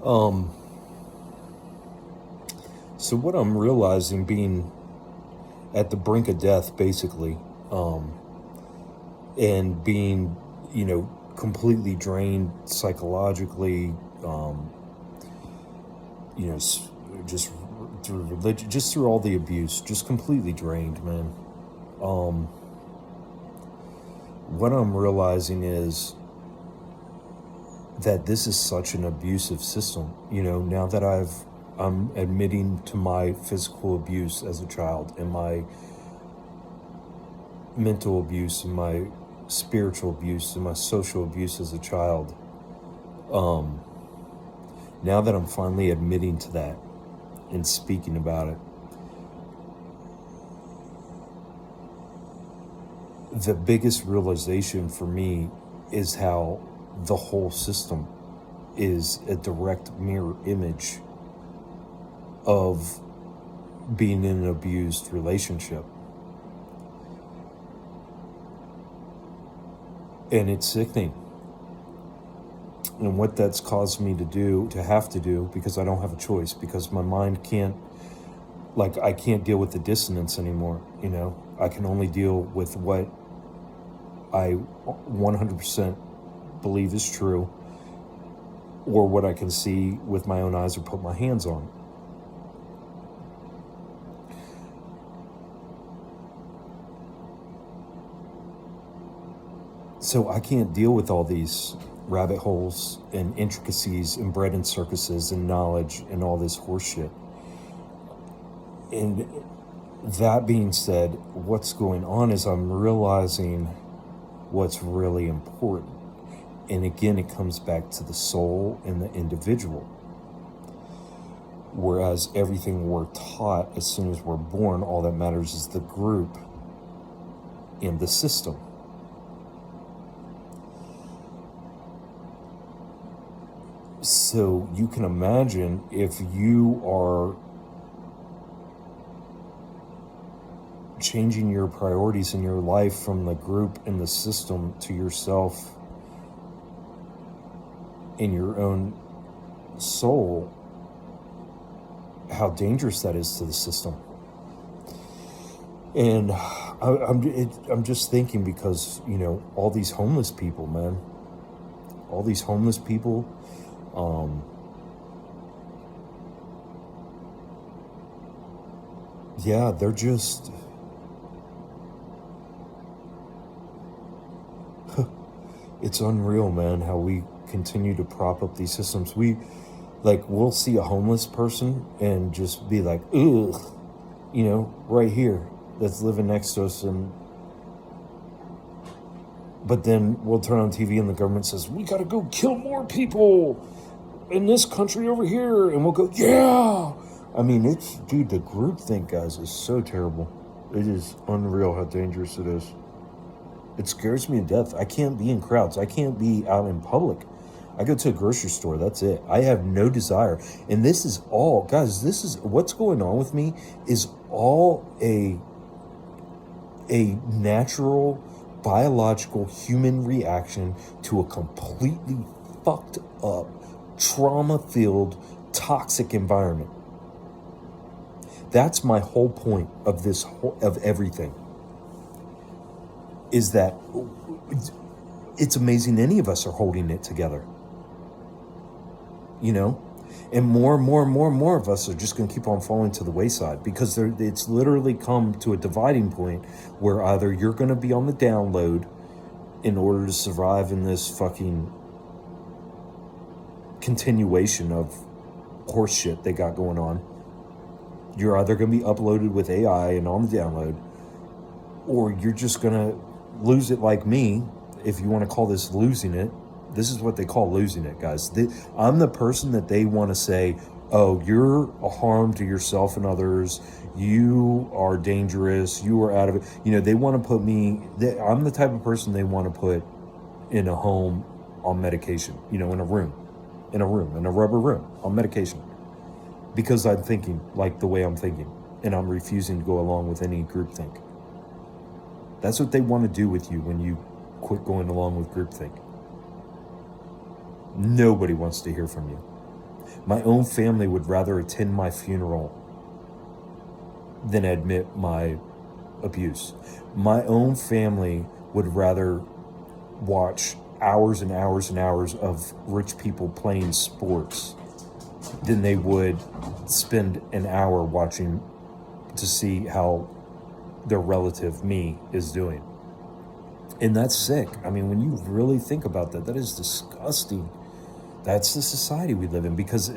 Um, so what I'm realizing, being at the brink of death, basically, um, and being, completely drained psychologically, um, just through religion, just through all the abuse, just completely drained, man. Um, what I'm realizing is that this is such an abusive system. Now that I'm admitting to my physical abuse as a child, and my mental abuse, and my spiritual abuse, and my social abuse as a child. Um, Now that I'm finally admitting to that and speaking about it, the biggest realization for me is how the whole system is a direct mirror image of being in an abused relationship. And it's sickening. And what that's caused me to have to do, because I don't have a choice, because my mind can't, I can't deal with the dissonance anymore. I can only deal with what I 100% believe is true, or what I can see with my own eyes or put my hands on. So I can't deal with all these rabbit holes and intricacies and bread and circuses and knowledge and all this horseshit. And that being said, what's going on is I'm realizing what's really important. And again, it comes back to the soul and the individual. Whereas everything we're taught as soon as we're born, all that matters is the group and the system. So you can imagine, if you are changing your priorities in your life from the group and the system to yourself in your own soul, how dangerous that is to the system. And I'm just thinking, because all these homeless people, man, all these homeless people, yeah, they're just it's unreal, man, how we continue to prop up these systems. We'll see a homeless person and just be like, ugh, right here, that's living next to us. But then we'll turn on TV and the government says, we gotta go kill more people in this country over here. And we'll go, yeah. I mean, dude, the groupthink, guys, is so terrible. It is unreal how dangerous it is. It scares me to death. I can't be in crowds. I can't be out in public. I go to a grocery store. That's it. I have no desire. And this is all, guys, this is what's going on with me, is all a natural, biological, human reaction to a completely fucked up, trauma-filled, toxic environment. That's my whole point of of everything. Is that it's amazing any of us are holding it together. And more of us are just going to keep on falling to the wayside, because it's literally come to a dividing point where either you're going to be on the download in order to survive in this fucking continuation of horse shit they got going on. You're either going to be uploaded with AI and on the download, or you're just going to lose it like me, if you want to call this losing it. This is what they call losing it, guys. I'm the person that they want to say, oh, you're a harm to yourself and others. You are dangerous. You are out of it. They want to put me, I'm the type of person they want to put in a home on medication, in a room, in a rubber room on medication. Because I'm thinking like the way I'm thinking, and I'm refusing to go along with any groupthink. That's what they want to do with you when you quit going along with groupthink. Nobody wants to hear from you. My own family would rather attend my funeral than admit my abuse. My own family would rather watch hours and hours and hours of rich people playing sports than they would spend an hour watching to see how their relative, me, is doing. And that's sick. I mean, when you really think about that, that is disgusting. That's the society we live in. Because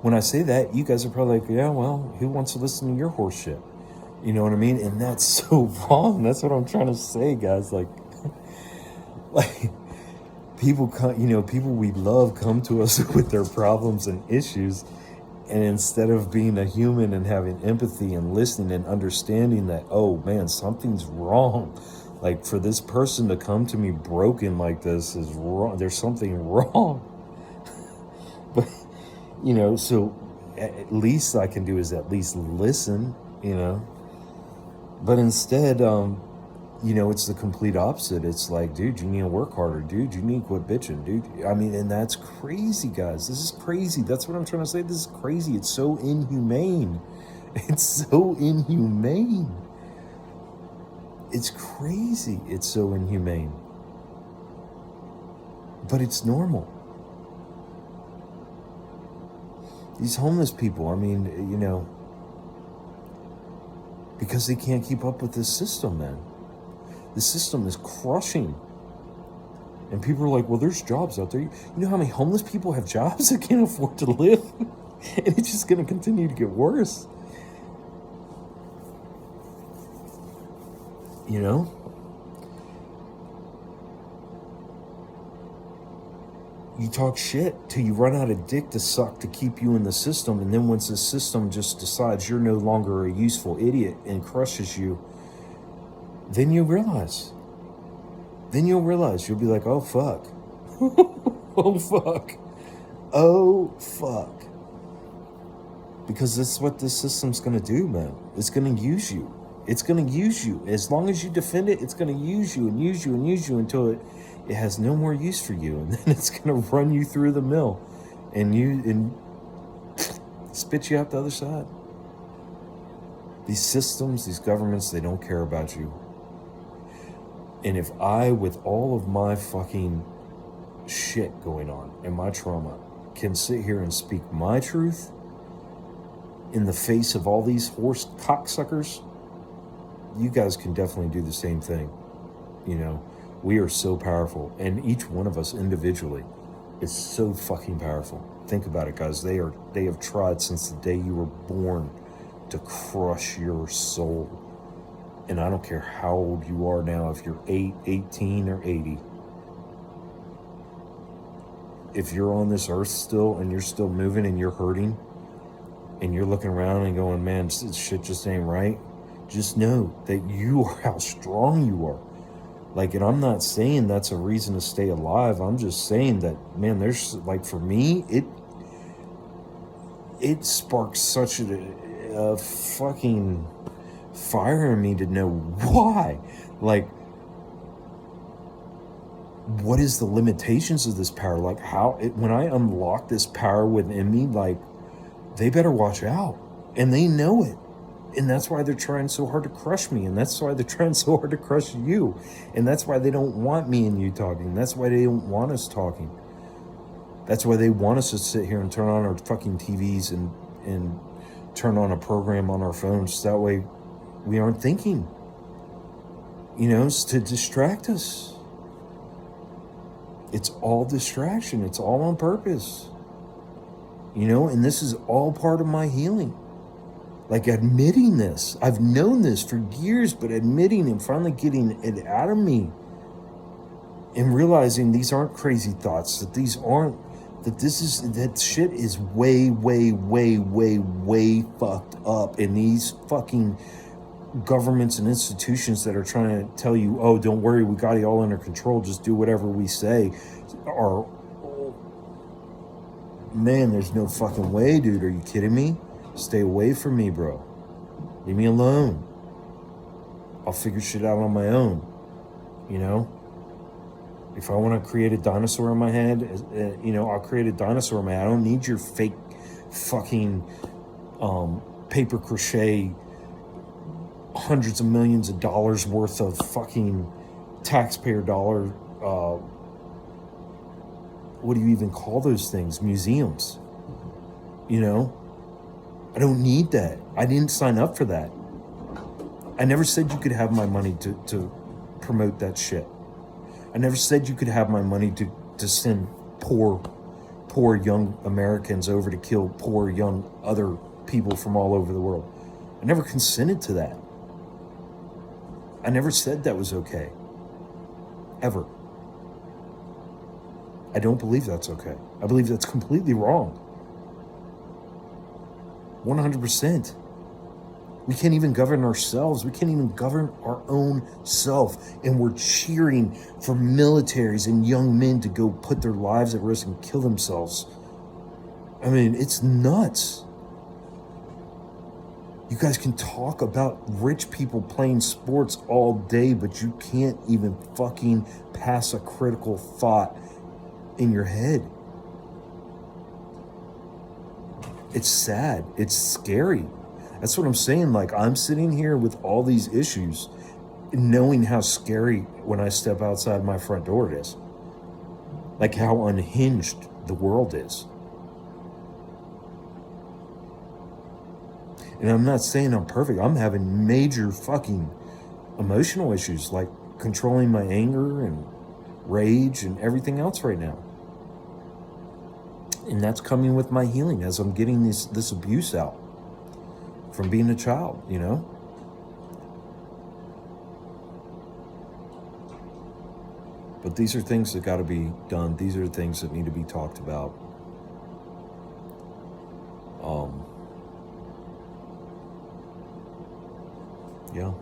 when I say that, you guys are probably like, yeah, well, who wants to listen to your horse shit? You know what I mean? And that's so wrong. That's what I'm trying to say, guys. Like people come, people we love come to us with their problems and issues. And instead of being a human and having empathy and listening and understanding that, oh man, something's wrong. Like, for this person to come to me broken like this is wrong. There's something wrong. But, so at least I can do is at least listen, But instead, it's the complete opposite. It's like, dude, you need to work harder. Dude, you need to quit bitching. Dude, I mean, and that's crazy, guys. This is crazy. That's what I'm trying to say. This is crazy. It's so inhumane. It's so inhumane. It's crazy. It's so inhumane. But it's normal. These homeless people, I mean, because they can't keep up with this system, man. The system is crushing. And people are like, well, there's jobs out there. You know how many homeless people have jobs that can't afford to live? And it's just going to continue to get worse. You talk shit till you run out of dick to suck to keep you in the system. And then once the system just decides you're no longer a useful idiot and crushes you, then you'll realize. You'll be like, oh, fuck. Oh, fuck. Oh, fuck. Because that's what this system's going to do, man. It's going to use you. It's going to use you. As long as you defend it, it's going to use you and use you and use you until it has no more use for you. And then it's going to run you through the mill and spit you out the other side. These systems, these governments, they don't care about you. And if I, with all of my fucking shit going on and my trauma, can sit here and speak my truth in the face of all these horse cocksuckers, you guys can definitely do the same thing. We are so powerful, and each one of us individually is so fucking powerful. Think about it, guys. They have tried since the day you were born to crush your soul. And I don't care how old you are now, if you're 8, 18, or 80. If you're on this earth still and you're still moving and you're hurting and you're looking around and going, man, shit just ain't right, just know that you are how strong you are. Like, and I'm not saying that's a reason to stay alive. I'm just saying that, man, there's, like, for me, it sparks such a fucking fire in me to know why. Like, what is the limitations of this power? Like, when I unlock this power within me, like, they better watch out. And they know it. And that's why they're trying so hard to crush me. And that's why they're trying so hard to crush you. And that's why they don't want me and you talking. That's why they don't want us talking. That's why they want us to sit here and turn on our fucking TVs and turn on a program on our phones. That way we aren't thinking. It's to distract us. It's all distraction. It's all on purpose. And this is all part of my healing. Like, admitting this. I've known this for years, but admitting and finally getting it out of me and realizing these aren't crazy thoughts, that shit is way, way, way, way, way fucked up. And these fucking governments and institutions that are trying to tell you, oh, don't worry, we got it all under control, just do whatever we say, are, man, there's no fucking way, dude. Are you kidding me? Stay away from me, bro. Leave me alone. I'll figure shit out on my own. If I want to create a dinosaur in my head, I'll create a dinosaur in my head. I don't need your fake fucking paper crochet hundreds of millions of dollars worth of fucking taxpayer dollar, what do you even call those things? Museums. You know? I don't need that. I didn't sign up for that. I never said you could have my money to promote that shit. I never said you could have my money to send poor young Americans over to kill poor young other people from all over the world. I never consented to that. I never said that was okay. Ever. I don't believe that's okay. I believe that's completely wrong. 100%. We can't even govern ourselves. We can't even govern our own self. And we're cheering for militaries and young men to go put their lives at risk and kill themselves. I mean, it's nuts. You guys can talk about rich people playing sports all day, but you can't even fucking pass a critical thought in your head. It's sad. It's scary. That's what I'm saying. Like, I'm sitting here with all these issues, knowing how scary when I step outside my front door it is. Like how unhinged the world is. And I'm not saying I'm perfect. I'm having major fucking emotional issues, like controlling my anger and rage and everything else right now. And that's coming with my healing as I'm getting this abuse out from being a child, you know? But these are things that got to be done. These are things that need to be talked about. Yeah.